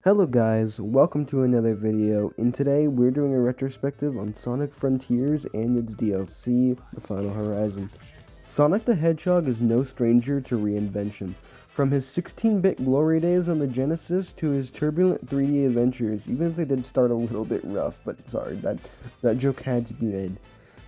Hello guys, welcome to another video, and today we're doing a retrospective on Sonic Frontiers and its DLC, The Final Horizon. Sonic the Hedgehog is no stranger to reinvention. From his 16-bit glory days on the Genesis to his turbulent 3D adventures, even if they did start a little bit rough, but sorry, that joke had to be made.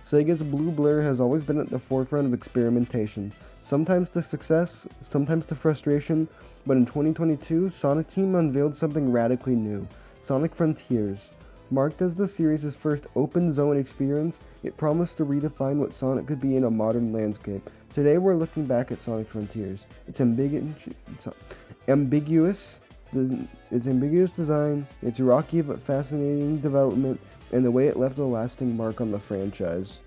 Sega's Blue Blur has always been at the forefront of experimentation, sometimes to success, sometimes to frustration, but in 2022, Sonic Team unveiled something radically new, Sonic Frontiers. Marked as the series' first open zone experience, it promised to redefine what Sonic could be in a modern landscape. Today we're looking back at Sonic Frontiers. Its ambiguous design, its rocky but fascinating development, and the way it left a lasting mark on the franchise.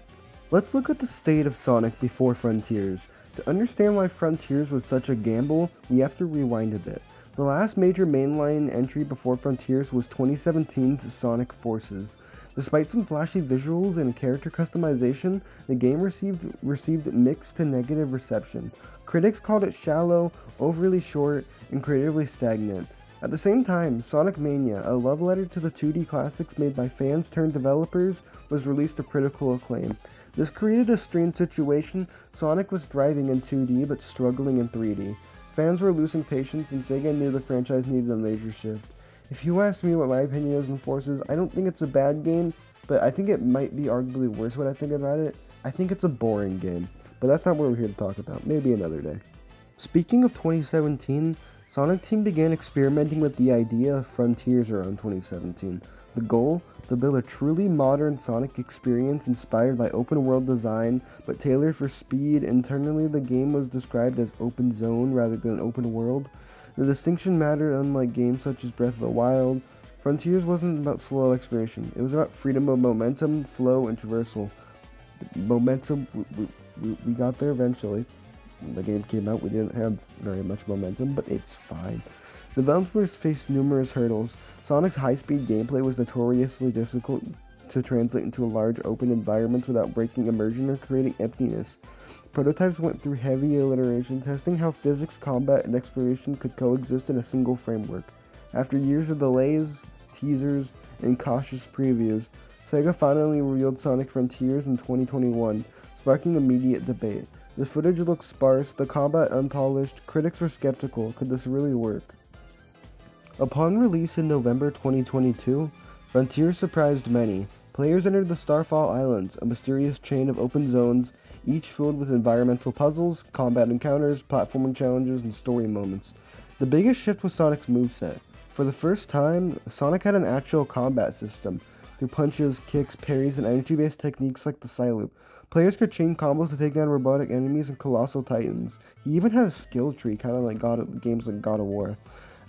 Let's look at the state of Sonic before Frontiers. To understand why Frontiers was such a gamble, we have to rewind a bit. The last major mainline entry before Frontiers was 2017's Sonic Forces. Despite some flashy visuals and character customization, the game received mixed to negative reception. Critics called it shallow, overly short, and creatively stagnant. At the same time, Sonic Mania, a love letter to the 2D classics made by fans turned developers, was released to critical acclaim. This created a strange situation. Sonic was thriving in 2D but struggling in 3D. Fans were losing patience, and Sega knew the franchise needed a major shift. If you ask me what my opinion is on Forces, I don't think it's a bad game, but I think it might be arguably worse what I think about it. I think it's a boring game, but that's not what we're here to talk about. Maybe another day. Speaking of 2017, Sonic Team began experimenting with the idea of Frontiers around 2017. The goal? To build a truly modern Sonic experience inspired by open-world design, but tailored for speed. Internally, the game was described as open zone rather than open world. The distinction mattered. Unlike games such as Breath of the Wild, Frontiers wasn't about slow exploration. It was about freedom of momentum, flow, and traversal. Momentum, we got there eventually. When the game came out, we didn't have very much momentum, but it's fine. Developers faced numerous hurdles. Sonic's high-speed gameplay was notoriously difficult to translate into large open environments without breaking immersion or creating emptiness. Prototypes went through heavy iteration, testing how physics, combat, and exploration could coexist in a single framework. After years of delays, teasers, and cautious previews, Sega finally revealed Sonic Frontiers in 2021, sparking immediate debate. The footage looked sparse, the combat unpolished, critics were skeptical. Could this really work? Upon release in November 2022, Frontiers surprised many. Players entered the Starfall Islands, a mysterious chain of open zones, each filled with environmental puzzles, combat encounters, platforming challenges, and story moments. The biggest shift was Sonic's moveset. For the first time, Sonic had an actual combat system. Through punches, kicks, parries, and energy-based techniques like the Psyloop, players could chain combos to take down robotic enemies and colossal titans. He even had a skill tree, kind of like games like God of War.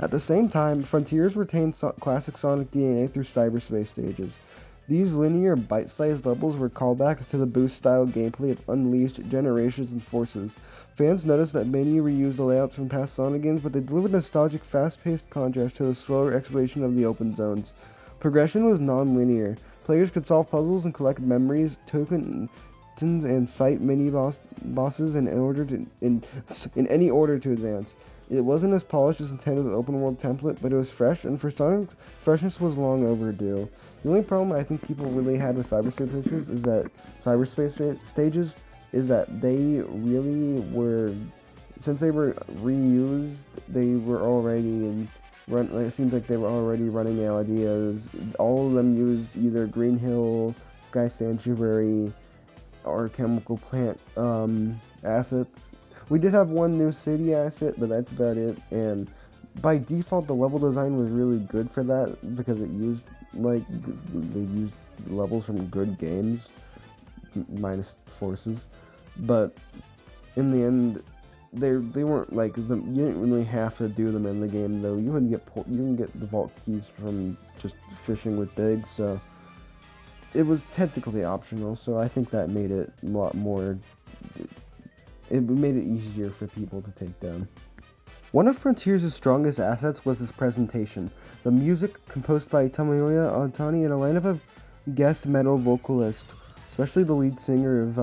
At the same time, Frontiers retained classic Sonic DNA through cyberspace stages. These linear, bite-sized levels were callbacks to the boost-style gameplay of Unleashed, Generations, and Forces. Fans noticed that many reused the layouts from past Sonic games, but they delivered nostalgic, fast-paced contrast to the slower exploration of the open zones. Progression was non-linear. Players could solve puzzles and collect memories, tokens, and fight mini-bosses in any order to advance. It wasn't as polished as intended with the open world template, but it was fresh, and for Sonic, freshness was long overdue. The only problem I think people really had with cyberspace stages is that they really were, since they were reused, they were already it seemed like they were already running out of ideas. All of them used either Green Hill, Sky Sanctuary, or Chemical Plant assets. We did have one new city asset, but that's about it. And by default, the level design was really good for that because they used levels from good games, minus Forces. But in the end, they weren't like them. You didn't really have to do them in the game though. You can get the vault keys from just fishing with Big, so it was technically optional. So I think that made it a lot more. It made it easier for people to take down. One of Frontiers' strongest assets was its presentation. The music, composed by Tomoya Otani and a lineup of guest metal vocalists, especially the lead singer of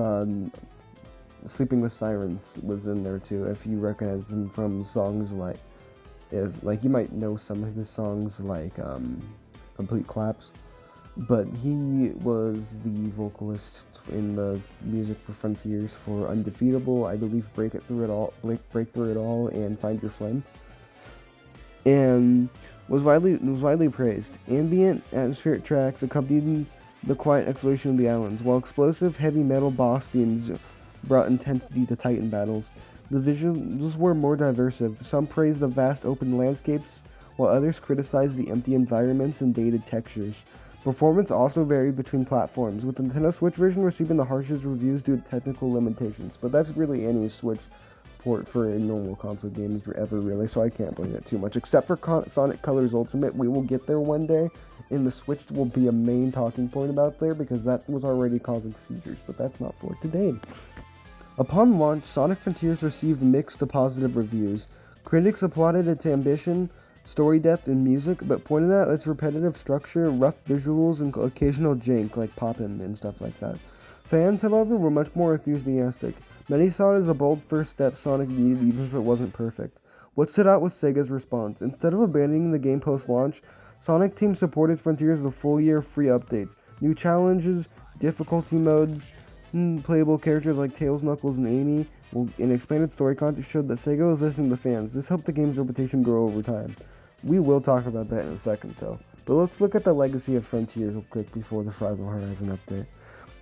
Sleeping with Sirens was in there too, if you recognize him from songs like If like you might know some of his songs like Complete Collapse, but he was the vocalist in the music for Frontiers for Undefeatable, I believe Break Through It All, and Find Your Flame, and was widely praised. Ambient, atmospheric tracks accompanied the quiet exploration of the islands, while explosive heavy metal boss themes brought intensity to Titan battles. The visuals were more diverse. Some praised the vast open landscapes, while others criticized the empty environments and dated textures. Performance also varied between platforms, with the Nintendo Switch version receiving the harshest reviews due to technical limitations, but that's really any Switch port for a normal console game ever, really, so I can't blame it too much. Except for Sonic Colors Ultimate, we will get there one day, and the Switch will be a main talking point about there, because that was already causing seizures, but that's not for today. Upon launch, Sonic Frontiers received mixed to positive reviews. Critics applauded its ambition, story depth, and music, but pointed out its repetitive structure, rough visuals, and occasional jank like poppin' and stuff like that. Fans, however, were much more enthusiastic. Many saw it as a bold first step Sonic needed, even if it wasn't perfect. What stood out was Sega's response. Instead of abandoning the game post-launch, Sonic Team supported Frontiers with a full year of free updates, new challenges, difficulty modes, playable characters like Tails, Knuckles, and Amy, and expanded story content showed that Sega was listening to fans. This helped the game's reputation grow over time. We will talk about that in a second, though. But let's look at the legacy of Frontiers real quick before the Final Horizon update.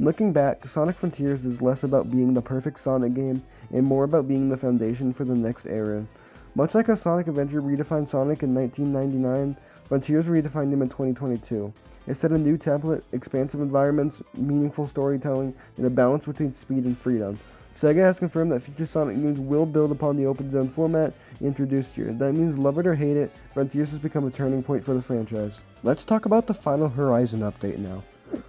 Looking back, Sonic Frontiers is less about being the perfect Sonic game and more about being the foundation for the next era. Much like how Sonic Adventure redefined Sonic in 1999, Frontiers redefined him in 2022. It set a new template, expansive environments, meaningful storytelling, and a balance between speed and freedom. Sega has confirmed that future Sonic games will build upon the open zone format introduced here. That means love it or hate it, Frontiers has become a turning point for the franchise. Let's talk about the Final Horizon update now.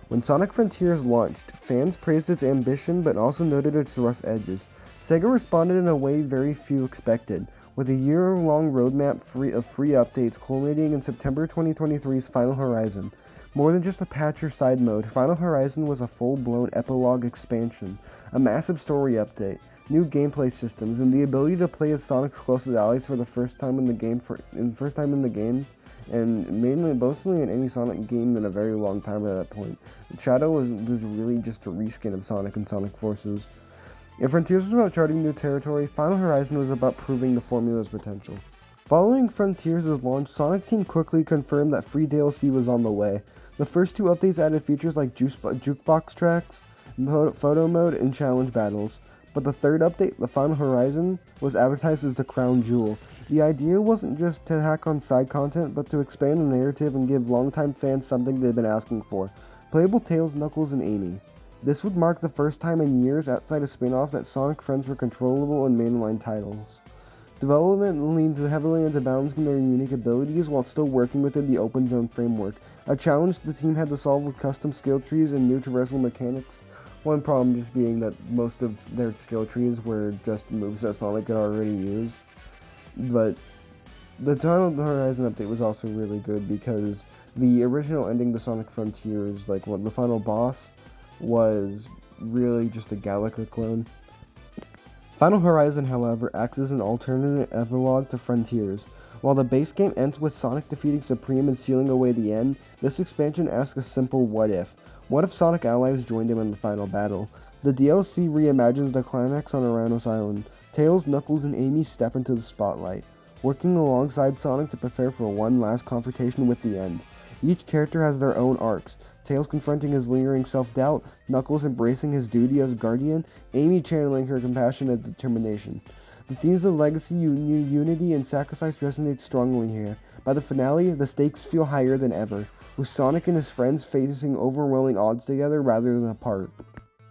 When Sonic Frontiers launched, fans praised its ambition but also noted its rough edges. Sega responded in a way very few expected, with a year-long roadmap of free updates culminating in September 2023's Final Horizon. More than just a patch or side mode, Final Horizon was a full-blown epilogue expansion, a massive story update, new gameplay systems, and the ability to play as Sonic's closest allies for the first time in the game, and mostly in any Sonic game in a very long time at that point. Shadow was really just a reskin of Sonic and Sonic Forces. If Frontiers was about charting new territory, Final Horizon was about proving the formula's potential. Following Frontiers' launch, Sonic Team quickly confirmed that free DLC was on the way. The first two updates added features like jukebox tracks, photo mode, and challenge battles. But the third update, the Final Horizon, was advertised as the crown jewel. The idea wasn't just to hack on side content, but to expand the narrative and give longtime fans something they've been asking for: playable Tails, Knuckles, and Amy. This would mark the first time in years outside a spin-off that Sonic friends were controllable in mainline titles. Development leaned heavily into balancing their unique abilities while still working within the open zone framework, a challenge the team had to solve with custom skill trees and new traversal mechanics. One problem just being that most of their skill trees were just moves that Sonic could already use. But the Final Horizon update was also really good because the original ending to Sonic Frontiers, the final boss, was really just a Galaga clone. Final Horizon, however, acts as an alternate epilogue to Frontiers. While the base game ends with Sonic defeating Supreme and sealing away the end, this expansion asks a simple what if. What if Sonic allies joined him in the final battle? The DLC reimagines the climax on Aranos Island. Tails, Knuckles, and Amy step into the spotlight, working alongside Sonic to prepare for one last confrontation with the end. Each character has their own arcs, Tails confronting his lingering self-doubt, Knuckles embracing his duty as guardian, Amy channeling her compassion and determination. The themes of legacy, unity, and sacrifice resonate strongly here. By the finale, the stakes feel higher than ever, with Sonic and his friends facing overwhelming odds together rather than apart.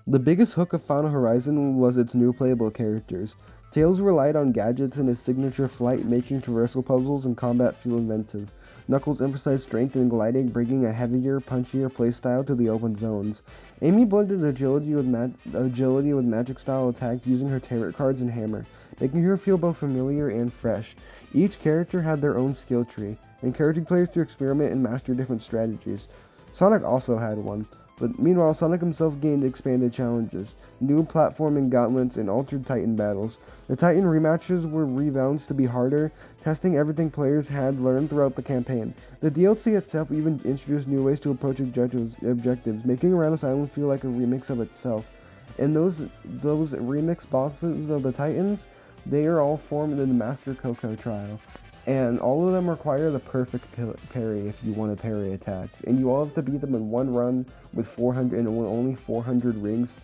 The biggest hook of Final Horizon was its new playable characters. Tails relied on gadgets and his signature flight, making traversal puzzles and combat feel inventive. Knuckles emphasized strength and gliding, bringing a heavier, punchier playstyle to the open zones. Amy blended agility with magic-style attacks using her tarot cards and hammer, making her feel both familiar and fresh. Each character had their own skill tree, encouraging players to experiment and master different strategies. Sonic also had one. But meanwhile, Sonic himself gained expanded challenges, new platforming gauntlets, and altered Titan battles. The Titan rematches were rebalanced to be harder, testing everything players had learned throughout the campaign. The DLC itself even introduced new ways to approach objectives, making Uranus Island feel like a remix of itself. And those remix bosses of the Titans, they are all formed in the Master Coco trial. And all of them require the perfect parry if you want to parry attacks. And you all have to beat them in one run with 400 and only 400 rings.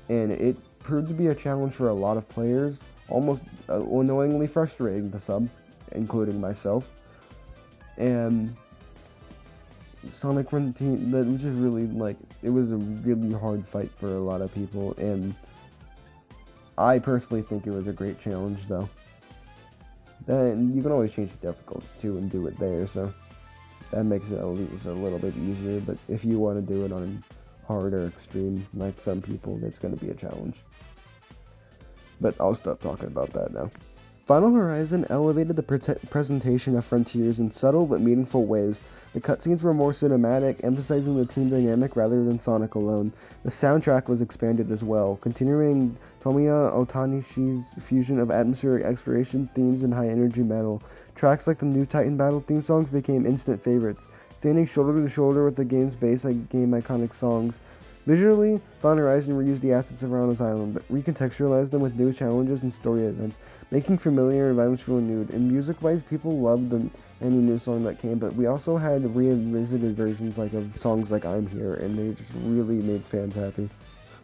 And it proved to be a challenge for a lot of players, almost annoyingly frustrating to some, including myself. And Sonic Frontier, that was just really, it was a really hard fight for a lot of people. And I personally think it was a great challenge, though. Then you can always change the difficulty too and do it there, so that makes it at least a little bit easier. But if you want to do it on hard or extreme, like some people, it's going to be a challenge. But I'll stop talking about that now. Final Horizon elevated the presentation of Frontiers in subtle but meaningful ways. The cutscenes were more cinematic, emphasizing the team dynamic rather than Sonic alone. The soundtrack was expanded as well, continuing Tomoya Otanishi's fusion of atmospheric exploration themes and high-energy metal. Tracks like the new Titan Battle theme songs became instant favorites, standing shoulder to shoulder with the game's base game iconic songs. Visually, Final Horizon reused the assets of Uranus Island, but recontextualized them with new challenges and story events, making familiar environments feel renewed. And music-wise, people loved any new song that came, but we also had revisited versions of songs like I'm Here, and they just really made fans happy.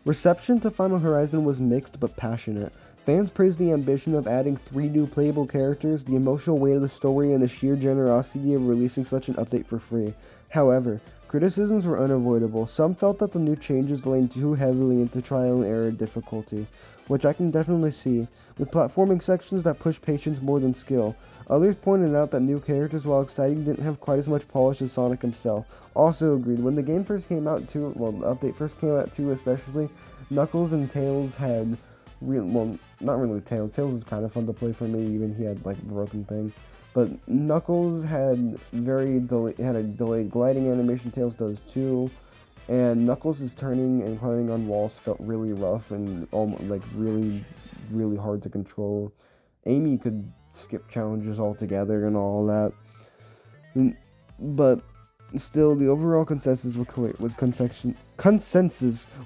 Reception to Final Horizon was mixed but passionate. Fans praised the ambition of adding 3 new playable characters, the emotional weight of the story, and the sheer generosity of releasing such an update for free. However, criticisms were unavoidable. Some felt that the new changes leaned too heavily into trial and error difficulty, which I can definitely see, with platforming sections that push patience more than skill. Others pointed out that new characters, while exciting, didn't have quite as much polish as Sonic himself. Also agreed, when the game first came out too, the update first came out too especially, Knuckles and Tails had not really Tails. Tails was kind of fun to play for me, even he had a broken thing. But Knuckles had a delayed gliding animation, Tails does too, and Knuckles' turning and climbing on walls felt really rough and really, really hard to control. Amy could skip challenges altogether and all that, but still, the overall consensus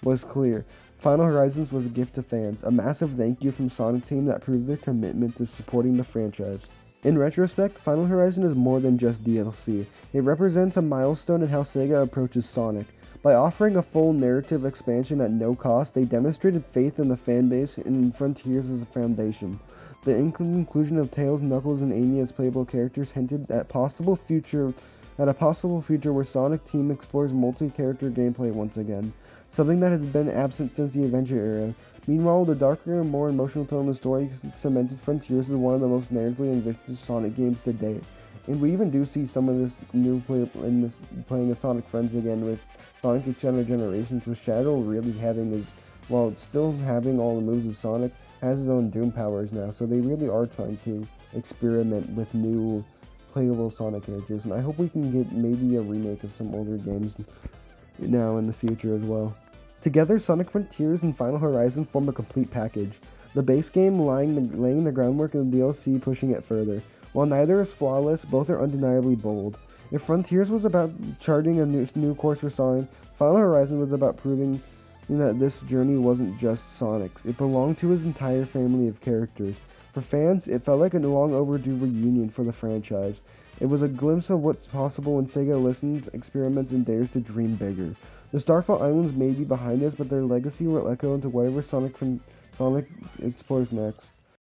was clear. Final Horizons was a gift to fans, a massive thank you from Sonic Team that proved their commitment to supporting the franchise. In retrospect, Final Horizon is more than just DLC. It represents a milestone in how Sega approaches Sonic. By offering a full narrative expansion at no cost, they demonstrated faith in the fanbase and in Frontiers as a foundation. The inclusion of Tails, Knuckles, and Amy as playable characters hinted at a possible future where Sonic Team explores multi-character gameplay once again, something that had been absent since the Adventure era. Meanwhile, the darker and more emotional tone of the story cemented Frontiers as one of the most narratively ambitious Sonic games to date. And we even do see some of this new play in this playing as Sonic friends again with Sonic Eternal Generations, with Shadow really still having all the moves of Sonic, has his own Doom powers now, so they really are trying to experiment with new playable Sonic characters, and I hope we can get maybe a remake of some older games now in the future as well. Together, Sonic Frontiers and Final Horizon form a complete package, the base game laying the groundwork and the DLC pushing it further. While neither is flawless, both are undeniably bold. If Frontiers was about charting a new course for Sonic, Final Horizon was about proving that this journey wasn't just Sonic's. It belonged to his entire family of characters. For fans, it felt like a long overdue reunion for the franchise. It was a glimpse of what's possible when Sega listens, experiments, and dares to dream bigger. The Starfall Islands may be behind us, but their legacy will echo into whatever Sonic explores next.